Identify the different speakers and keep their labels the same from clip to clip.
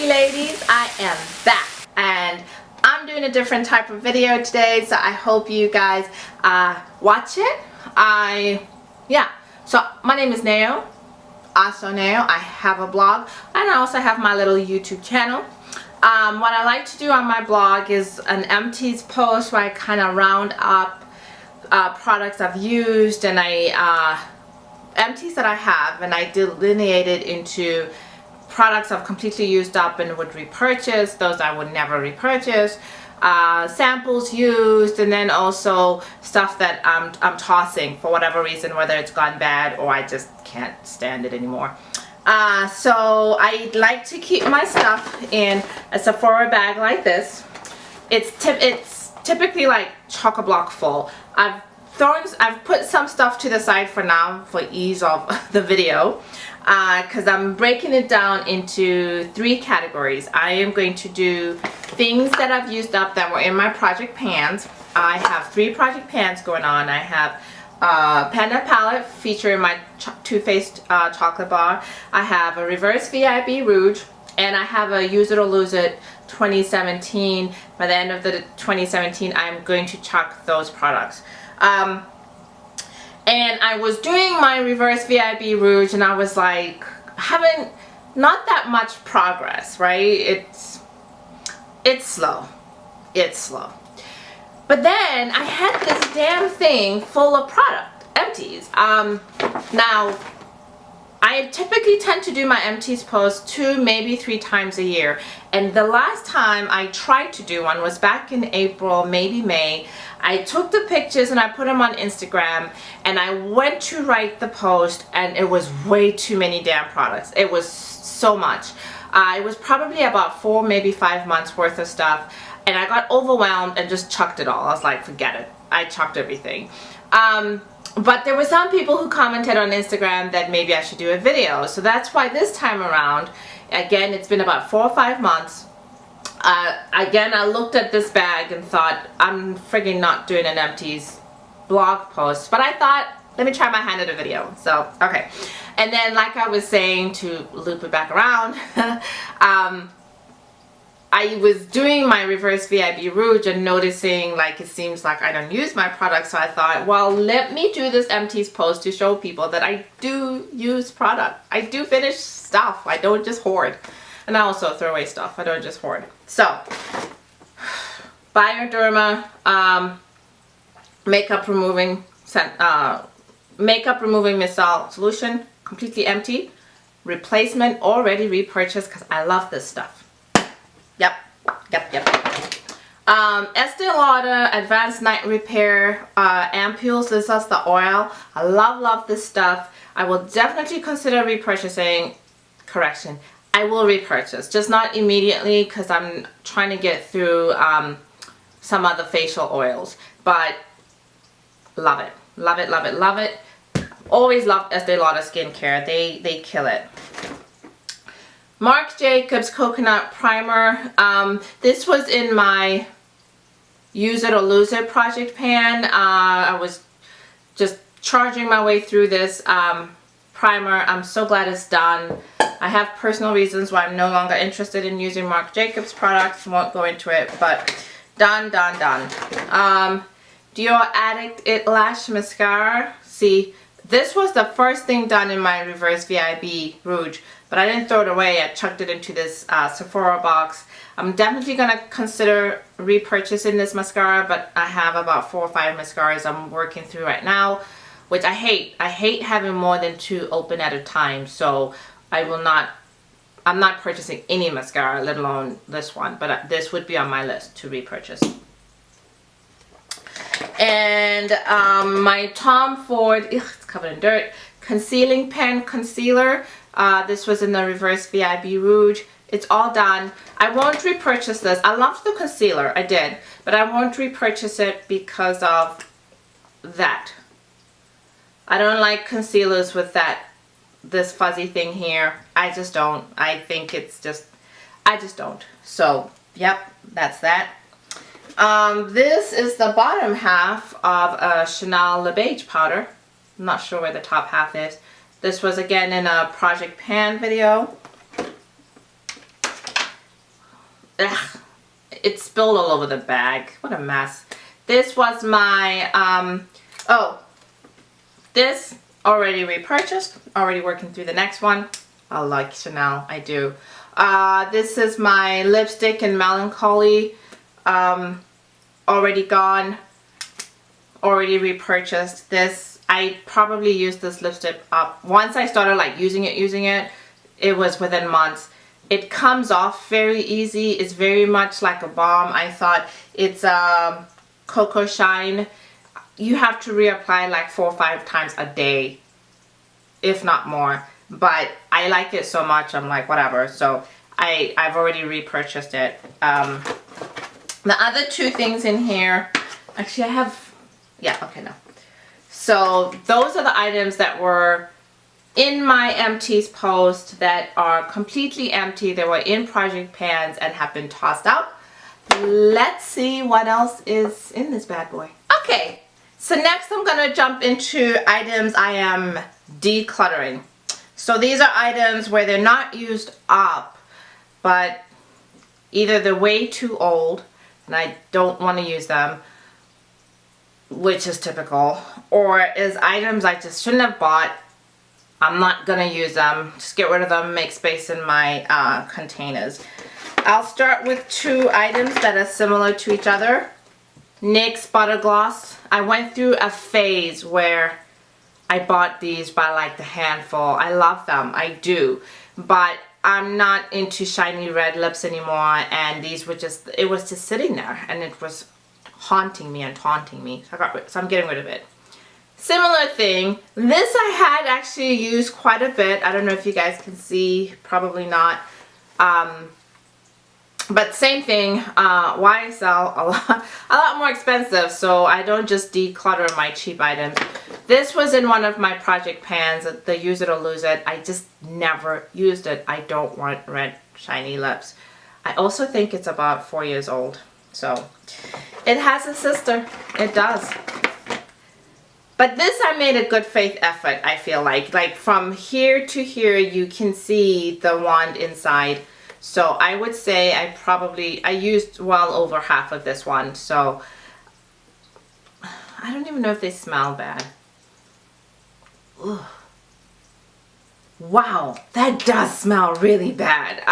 Speaker 1: pretty ladies, I am back and I'm doing a different type of video today, so I hope you guys watch it. So my name is Neo, AhhhsoNeo. I have a blog and I also have my little YouTube channel. What I like to do on my blog is an empties post where I kind of round up products I've used and empties that I have, and I delineate it into products I've completely used up and would repurchase, those I would never repurchase, samples used, and then also stuff that I'm tossing for whatever reason, whether it's gone bad or I just can't stand it anymore. So I like to keep my stuff in a Sephora bag like this. It's typically like chock-a-block full. I've put some stuff to the side for now for ease of the video, because I'm breaking it down into 3 categories. I am going to do things that I've used up that were in my project pans. I have 3 project pans going on. I have Panda palette featuring my Too Faced chocolate bar. I have a reverse VIB Rouge, and I have a Use It or Lose It 2017. By the end of the 2017, I'm going to chuck those products. And I was doing my reverse VIB Rouge and I was like having not that much progress, right? It's slow. But then I had this damn thing full of product, empties. Now, I typically tend to do my empties post 2, maybe 3 times a year. And the last time I tried to do one was back in April, maybe May. I took the pictures and I put them on Instagram, and I went to write the post and it was way too many damn products. It was so much. It was probably about 4, maybe 5 months worth of stuff, and I got overwhelmed and just chucked it all. I was like, forget it. I chucked everything. But there were some people who commented on Instagram that maybe I should do a video. So that's why this time around, again, it's been about 4 or 5 months. Again, I looked at this bag and thought, I'm friggin' not doing an empties blog post. But I thought, let me try my hand at a video. So, okay. And then, like I was saying, to loop it back around, I was doing my reverse VIB Rouge and noticing like it seems like I don't use my product, so I thought, well, let me do this empties post to show people that I do use product. I do finish stuff. I don't just hoard. And I also throw away stuff. I don't just hoard. So, Bioderma makeup removing Micelle solution, completely empty. Replacement already repurchased because I love this stuff. Yep. Estee Lauder Advanced Night Repair ampoules. This is the oil. I love this stuff. I will definitely consider repurchasing. Correction, I will repurchase, just not immediately because I'm trying to get through some other facial oils. But love it. Always loved Estee Lauder skincare. They kill it. Marc Jacobs Coconut Primer. This was in my Use It or Lose It project pan. I was just charging my way through this primer. I'm so glad it's done. I have personal reasons why I'm no longer interested in using Marc Jacobs products. Won't go into it, but done. Dior Addict It Lash Mascara. See, this was the first thing done in my reverse VIB Rouge, but I didn't throw it away. I chucked it into this Sephora box. I'm definitely going to consider repurchasing this mascara, but I have about 4 or 5 mascaras I'm working through right now, which I hate. I hate having more than 2 open at a time, so I'm not purchasing any mascara, let alone this one, but this would be on my list to repurchase. And my Tom Ford, it's covered in dirt, concealing pen concealer. This was in the reverse VIB Rouge. It's all done. I won't repurchase this. I loved the concealer, I did, but I won't repurchase it because of that. I don't like concealers with this fuzzy thing here. I just don't. I think it's just, I just don't. So, yep, that's that. This is the bottom half of a Chanel Le Beige powder. I'm not sure where the top half is. This was again in a Project Pan video. ugh, it spilled all over the bag. What a mess. This was my, oh, this already repurchased, already working through the next one. I like Chanel, I do. This is my lipstick in Melancholie, already gone, already repurchased. This, I probably used this lipstick up. Once I started like using it, it was within months. It comes off very easy. It's very much like a balm. I thought it's Coco Shine. You have to reapply like 4 or 5 times a day, if not more. But I like it so much, I'm like, whatever. So I've already repurchased it. The other 2 things in here, actually I have, yeah, okay, no. So those are the items that were in my Empties post that are completely empty. They were in project pans and have been tossed out. Let's see what else is in this bad boy. Okay, so next I'm gonna jump into items I am decluttering. So these are items where they're not used up, but either they're way too old and I don't want to use them, which is typical, or is items I just shouldn't have bought. I'm not gonna use them. Just get rid of them, make space in my containers. I'll start with 2 items that are similar to each other. NYX Butter Gloss. I went through a phase where I bought these by like the handful. I love them, I do. But I'm not into shiny red lips anymore, and these were just, it was just sitting there and it was haunting me and taunting me. So I'm getting rid of it. Similar thing, this I had actually used quite a bit. I don't know if you guys can see, probably not. But same thing, YSL, a lot more expensive, so I don't just declutter my cheap items. This was in one of my project pans, the use it or lose it. I just never used it. I don't want red shiny lips. I also think it's about 4 years old, so it has a sister, it does. But this I made a good faith effort, I feel like from here to here you can see the wand inside. So I would say I used well over half of this one. So I don't even know if they smell bad. Ugh. Wow, that does smell really bad.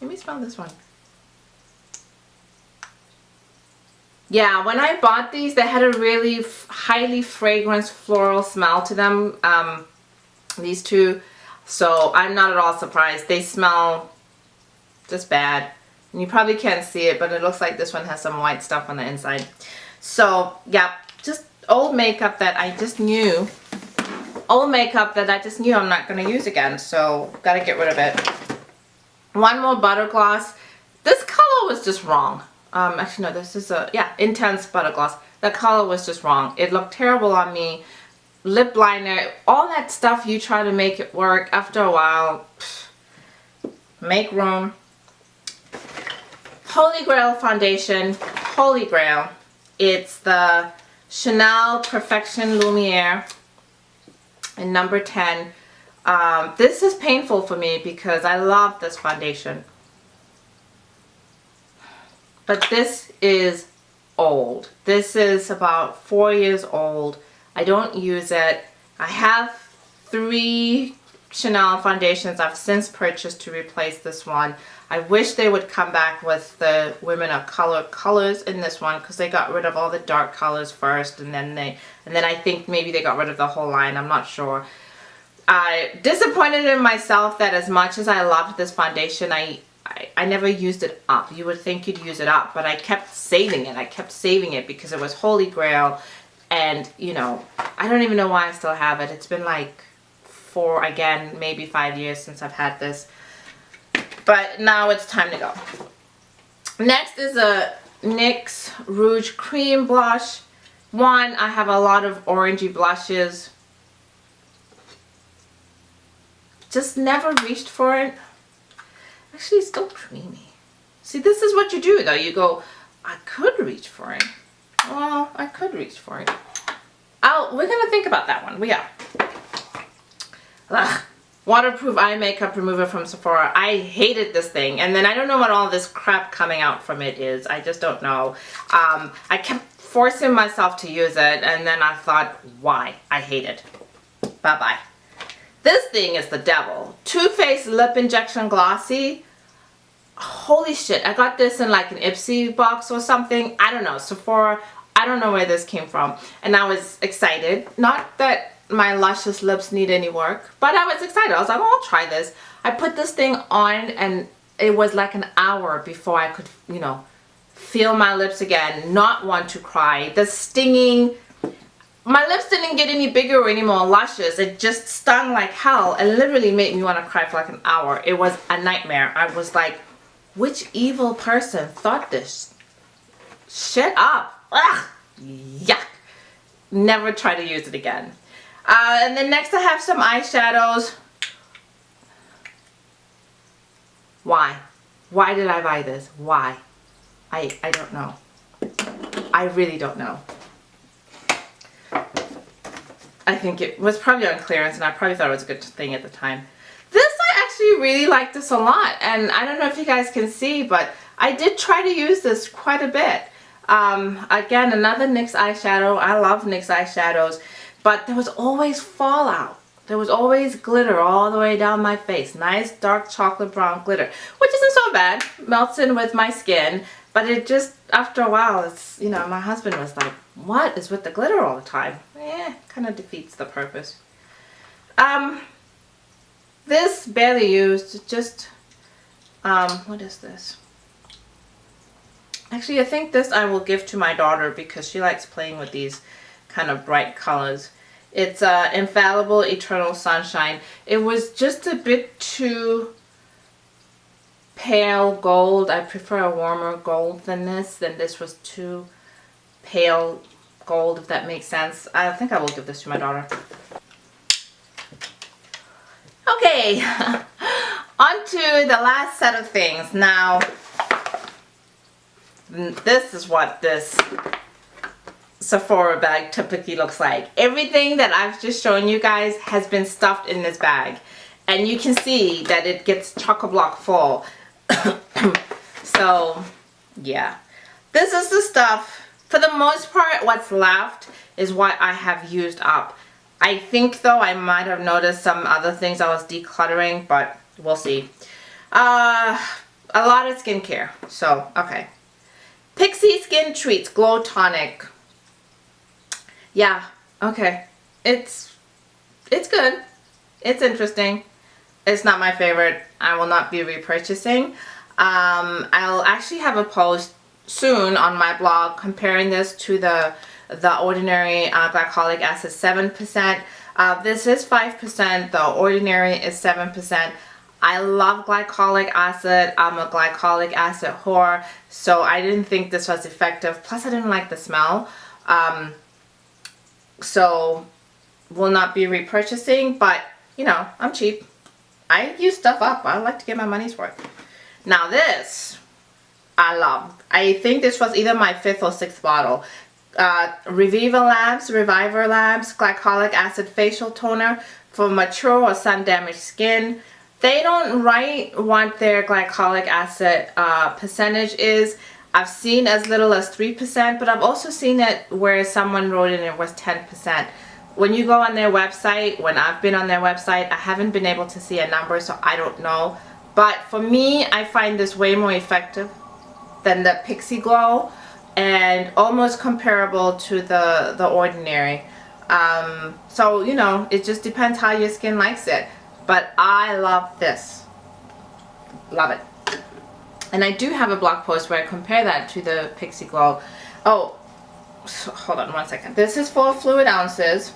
Speaker 1: Let me smell this one. Yeah, when I bought these, they had a really highly fragrant floral smell to them, these 2. So I'm not at all surprised. They smell just bad. And you probably can't see it, but it looks like this one has some white stuff on the inside. So, yeah, just old makeup that I just knew. Old makeup that I just knew I'm not going to use again. So, gotta get rid of it. One more butter gloss. This color was just wrong. Actually, no, this is a, yeah, Intense Butter Gloss. The color was just wrong. It looked terrible on me. Lip liner, all that stuff you try to make it work. After a while, make room. Holy Grail foundation. Holy Grail. It's the Chanel Perfection Lumiere in number 10. This is painful for me because I love this foundation. But this is old. This is about 4 years old. I don't use it. I have 3 Chanel foundations I've since purchased to replace this one. I wish they would come back with the Women of Color colors in this one, because they got rid of all the dark colors first, and then I think maybe they got rid of the whole line. I'm not sure. I disappointed in myself that as much as I loved this foundation, I never used it up. You would think you'd use it up, but I kept saving it. I kept saving it because it was Holy Grail, and you know, I don't even know why I still have it. It's been like 4, again, maybe 5 years since I've had this. But now it's time to go. Next is a NYX Rouge Cream Blush. I have a lot of orangey blushes. Just never reached for it. Actually, it's still creamy. See, this is what you do though. You go, I could reach for it. Well, I could reach for it. We're gonna think about that one. We are. Ugh. waterproof eye makeup remover from Sephora. I hated this thing, and then I don't know what all this crap coming out from it is. I just don't know. I kept forcing myself to use it, and then I thought, why? I hate it. Bye-bye. This thing is the devil. Too Faced Lip Injection Glossy. Holy shit, I got this in like an Ipsy box or something. I don't know, Sephora, I don't know where this came from. And I was excited. Not that my luscious lips need any work, but I was excited. I was like, oh, I'll try this. I put this thing on and it was like an hour before I could, you know, feel my lips again, not want to cry. The stinging, my lips didn't get any bigger or any more luscious. It just stung like hell and literally made me want to cry for like an hour. It was a nightmare. I was like, which evil person thought this? Shut up. Ugh. Yuck. Never try to use it again. And then next I have some eyeshadows. Why? Why did I buy this? Why? I don't know. I really don't know. I think it was probably on clearance and I probably thought it was a good thing at the time. This, I actually really like this a lot, and I don't know if you guys can see, but I did try to use this quite a bit. Again, another NYX eyeshadow. I love NYX eyeshadows, but there was always fallout. There was always glitter all the way down my face. Nice dark chocolate brown glitter, which isn't so bad. Melts in with my skin, but it just, after a while, it's, you know, my husband was like, what is with the glitter all the time? Kind of defeats the purpose. This barely used, just, what is this? Actually, I think this I will give to my daughter because she likes playing with these kind of bright colors. It's Infallible Eternal Sunshine. It was just a bit too pale gold. I prefer a warmer gold than this. This was too pale gold, if that makes sense. I think I will give this to my daughter. Okay, on to the last set of things. Now, this is what this Sephora bag typically looks like. Everything that I've just shown you guys has been stuffed in this bag. And you can see that it gets chock-a-block full. So, yeah. This is the stuff. For the most part, what's left is what I have used up. I think, though, I might have noticed some other things I was decluttering, but we'll see. A lot of skincare. So, okay. Pixi Skin Treats Glow Tonic. Yeah, okay. It's good. It's interesting. It's not my favorite. I will not be repurchasing. I'll actually have a post soon on my blog comparing this to the Ordinary Glycolic Acid 7%. This is 5%. The Ordinary is 7%. I love glycolic acid. I'm a glycolic acid whore, so I didn't think this was effective. Plus, I didn't like the smell. So, will not be repurchasing, but, you know, I'm cheap. I use stuff up. I like to get my money's worth. Now this, I love. I think this was either my 5th or 6th bottle. Reviver Labs Glycolic Acid Facial Toner for mature or sun-damaged skin. They don't write what their glycolic acid percentage is. I've seen as little as 3%, but I've also seen it where someone wrote in it was 10%. When you go on their website, when I've been on their website, I haven't been able to see a number, so I don't know. But for me, I find this way more effective than the Pixi Glow and almost comparable to the Ordinary. So, you know, it just depends how your skin likes it. But I love this. Love it. And I do have a blog post where I compare that to the Pixi Glow. Oh, hold on one second. This is 4 fluid ounces.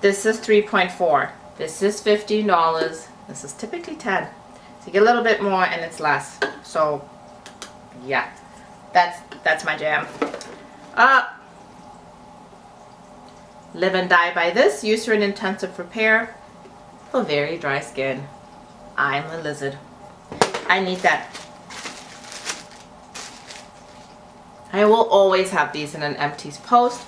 Speaker 1: This is 3.4. This is $15. This is typically 10. So you get a little bit more and it's less. So, yeah. That's my jam. Live and Die by this. Eucerin Intensive Repair for very dry skin. I'm a lizard. I need that. I will always have these in an Empties post.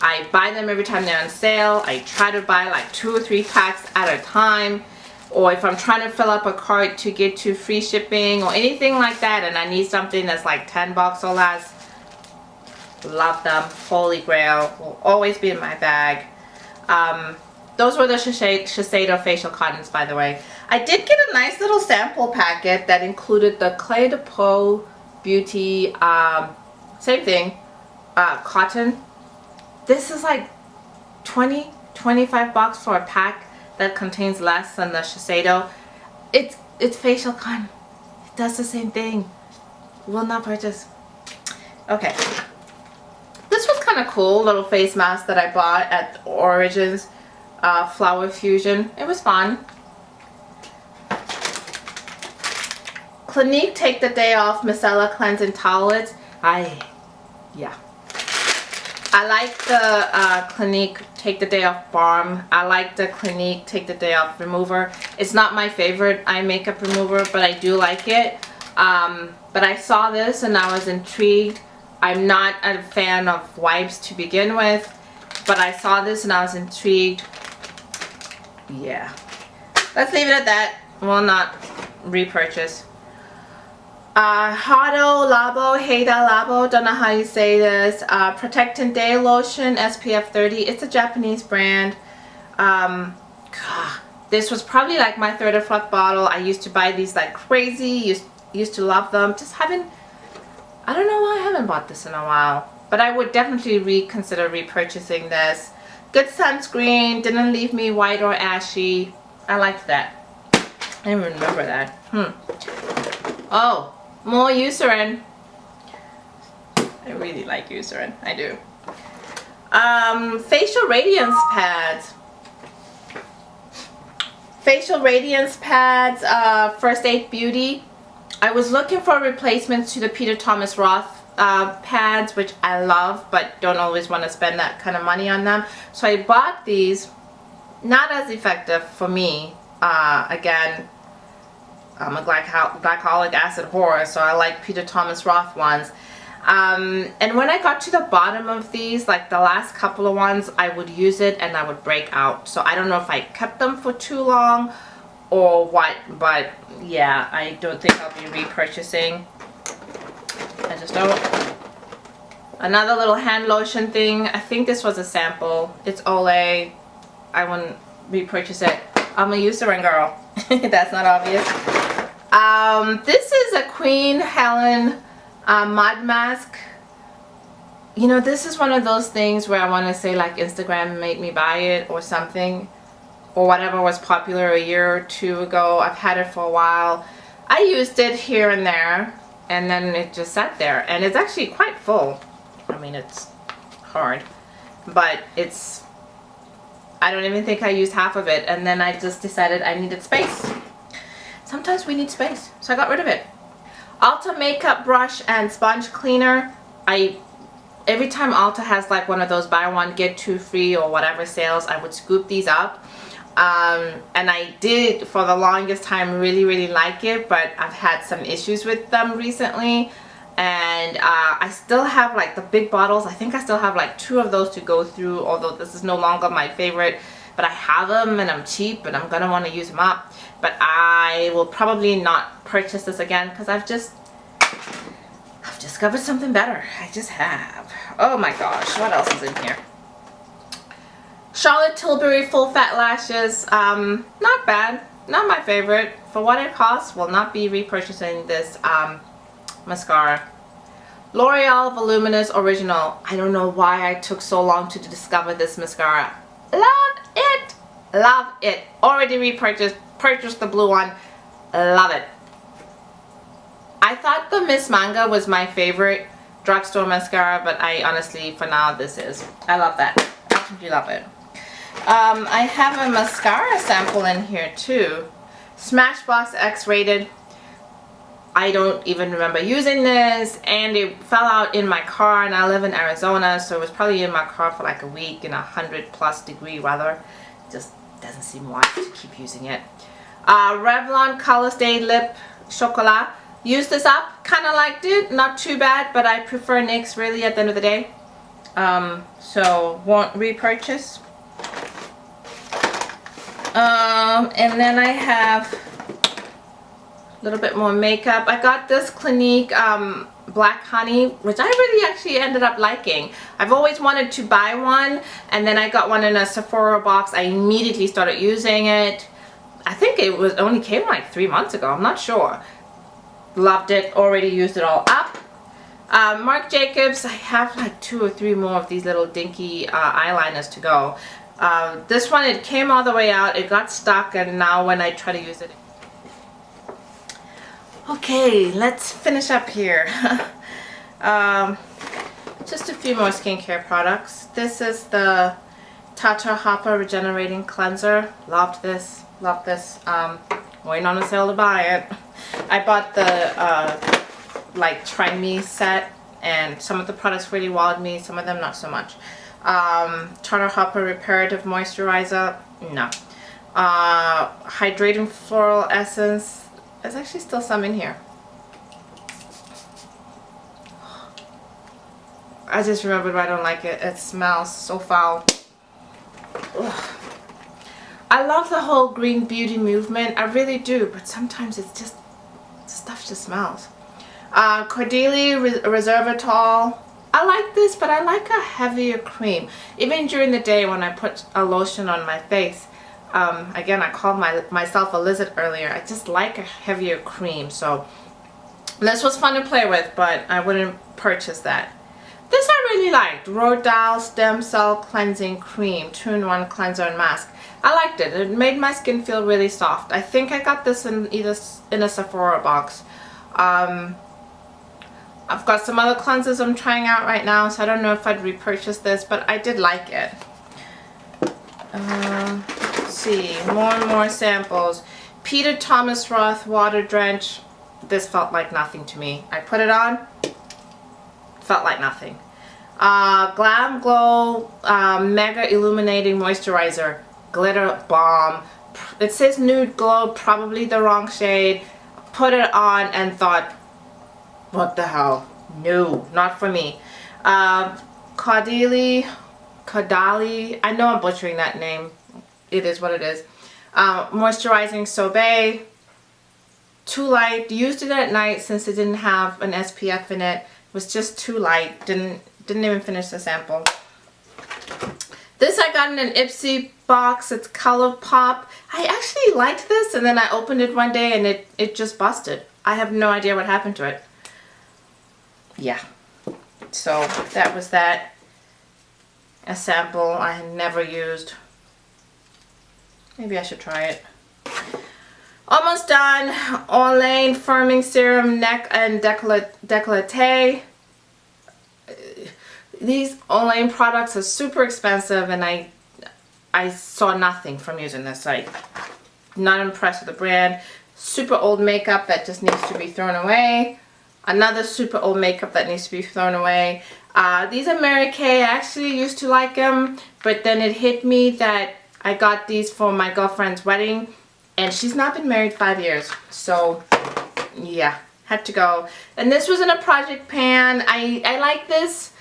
Speaker 1: I buy them every time they're on sale. I try to buy like 2 or 3 packs at a time. or if I'm trying to fill up a cart to get to free shipping or anything like that, and I need something that's like 10 bucks or less, love them. Holy grail, will always be in my bag. Those were the Shiseido facial cottons, by the way. I did get a nice little sample packet that included the Clé de Peau Beauty, same thing, cotton. This is like 25 bucks for a pack that contains less than the Shiseido. It's facial cotton. It does the same thing. Will not purchase. Okay. This was kind of cool, little face mask that I bought at Origins Flower Fusion. It was fun. Clinique Take the Day Off Micellar Cleansing Towelettes. Yeah. I like the Clinique Take the Day Off Balm. I like the Clinique Take the Day Off Remover. It's not my favorite eye makeup remover, but I do like it. But I saw this and I was intrigued. I'm not a fan of wipes to begin with, but I saw this and I was intrigued. Yeah. Let's leave it at that. Will not repurchase. Hado Labo, Heida Labo, don't know how you say this. Protecting Day Lotion, SPF 30. It's a Japanese brand. God, this was probably like my third or fourth bottle. I used to buy these like crazy. Used to love them. Just haven't. I don't know why I haven't bought this in a while. But I would definitely reconsider repurchasing this. Good sunscreen. Didn't leave me white or ashy. I liked that. I didn't even remember that. Oh. More Eucerin. I really like Eucerin. I do. Facial Radiance Pads. Facial Radiance Pads, First Aid Beauty. I was looking for replacements to the Peter Thomas Roth pads, which I love, but don't always want to spend that kind of money on them. So I bought these. Not as effective for me. Again, I'm a glycolic acid whore, so I like Peter Thomas Roth ones. And when I got to the bottom of these, like the last couple of ones, I would use it and I would break out. So I don't know if I kept them for too long or what, but yeah, I don't think I'll be repurchasing. I just don't. Another little hand lotion thing. I think this was a sample. It's Olay. I wouldn't repurchase it. I'm a Eucerin girl. That's not obvious. This is a Queen Helen mud mask. You know, this is one of those things where I want to say like Instagram made me buy it or something, or whatever was popular a year or two ago. I've had it for a while. I used it here and there, and then it just sat there, and it's actually quite full. I mean, it's hard, but it's, I don't even think I used half of it, and then I just decided I needed space. Sometimes we need space, so I got rid of it. Ulta makeup brush and sponge cleaner. Every time Ulta has like one of those buy one get two free or whatever sales, I would scoop these up. And I did for the longest time really like it, but I've had some issues with them recently. And I still have like the big bottles. I think I still have like 2 of those to go through, although this is no longer my favorite. But I have them and I'm cheap and I'm gonna want to use them up. But I will probably not purchase this again because I've discovered something better. I just have. Oh my gosh, what else is in here? Charlotte Tilbury Full Fat Lashes. Not bad. Not my favorite. For what it costs, will not be repurchasing this mascara. L'Oreal Voluminous Original. I don't know why I took so long to discover this mascara. Love it. Love it. Already repurchased. Purchased the blue one. Love it. I thought the Miss Manga was my favorite drugstore mascara, but I honestly, for now, this is. I love that. Absolutely love it. I have a mascara sample in here too. Smashbox X-rated. I don't even remember using this, and it fell out in my car, and I live in Arizona, so it was probably in my car for like a week in 100+ degree weather. Just doesn't seem wise to keep using it. Revlon Color Stay Lip Chocolat. Used this up, kind of liked it, not too bad, but I prefer NYX really at the end of the day. So won't repurchase. And then I have a little bit more makeup. I got this Clinique Black Honey, which I really actually ended up liking. I've always wanted to buy one, and then I got one in a Sephora box. I immediately started using it. I think it was only came like 3 months ago. I'm not sure. Loved it. Already used it all up. Marc Jacobs, I have like 2 or 3 more of these little dinky eyeliners to go. This one, it came all the way out. It got stuck, and now when I try to use it. Okay, let's finish up here. Just a few more skincare products. This is the Tata Hopper Regenerating Cleanser. Loved this. Love this. Waiting on a sale to buy it. I bought the like Try Me set, and some of the products really wowed me, some of them not so much. Tata Hopper Reparative Moisturizer. No. Hydrating Floral Essence. There's actually still some in here. I just remembered why I don't like it. It smells so foul. Ugh. I love the whole green beauty movement. I really do, but sometimes it's just, stuff just smells. Cordelia Resveratrol. I like this, but I like a heavier cream. Even during the day when I put a lotion on my face. Again, I called myself a lizard earlier. I just like a heavier cream. So this was fun to play with, but I wouldn't purchase that. This I really liked. Rodale Stem Cell Cleansing Cream, 2-in-1 cleanser and mask. I liked it. It made my skin feel really soft. I think I got this in a Sephora box. I've got some other cleansers I'm trying out right now, so I don't know if I'd repurchase this, but I did like it. Let's see, more and more samples. Peter Thomas Roth Water Drench. This felt like nothing to me. I put it on, felt like nothing. Glam Glow Mega Illuminating Moisturizer. Glitter Bomb. It says Nude Glow, probably the wrong shade. Put it on and thought, what the hell? No, not for me. Caudalie, I know I'm butchering that name. It is what it is. Moisturizing Sorbet. Too light. Used it at night since it didn't have an SPF in it. It was just too light. Didn't even finish the sample. This I got in an Ipsy box. It's Color Pop. I actually liked this, and then I opened it one day and it just busted. I have no idea what happened to it. Yeah. So that was that. A sample I had never used. Maybe I should try it. Almost done. Olay Firming Serum Neck and Décolleté. These Olay products are super expensive, and I saw nothing from using this. Like, not impressed with the brand. Super old makeup that just needs to be thrown away. Another super old makeup that needs to be thrown away. These are Mary Kay. I actually used to like them, but then it hit me that I got these for my girlfriend's wedding, and she's not been married 5 years. So, yeah, had to go. And this was in a project pan. I like this.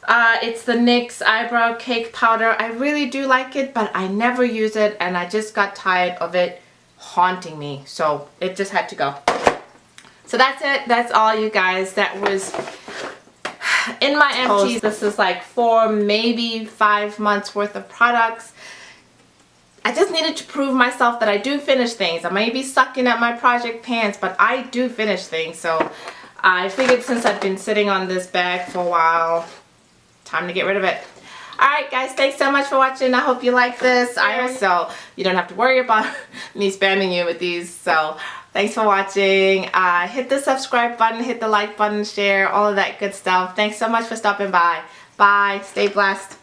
Speaker 1: It's the NYX Eyebrow Cake Powder. I really do like it, but I never use it, and I just got tired of it haunting me. So it just had to go. So that's it. That's all, you guys. That was in my empties. This is like 4, maybe 5 months worth of products. I just needed to prove myself that I do finish things. I may be sucking at my project pants, but I do finish things. So I figured since I've been sitting on this bag for a while, time to get rid of it. Alright guys, thanks so much for watching. I hope you like this. So you don't have to worry about me spamming you with these. So thanks for watching. Hit the subscribe button, hit the like button, share, all of that good stuff. Thanks so much for stopping by. Bye. Stay blessed.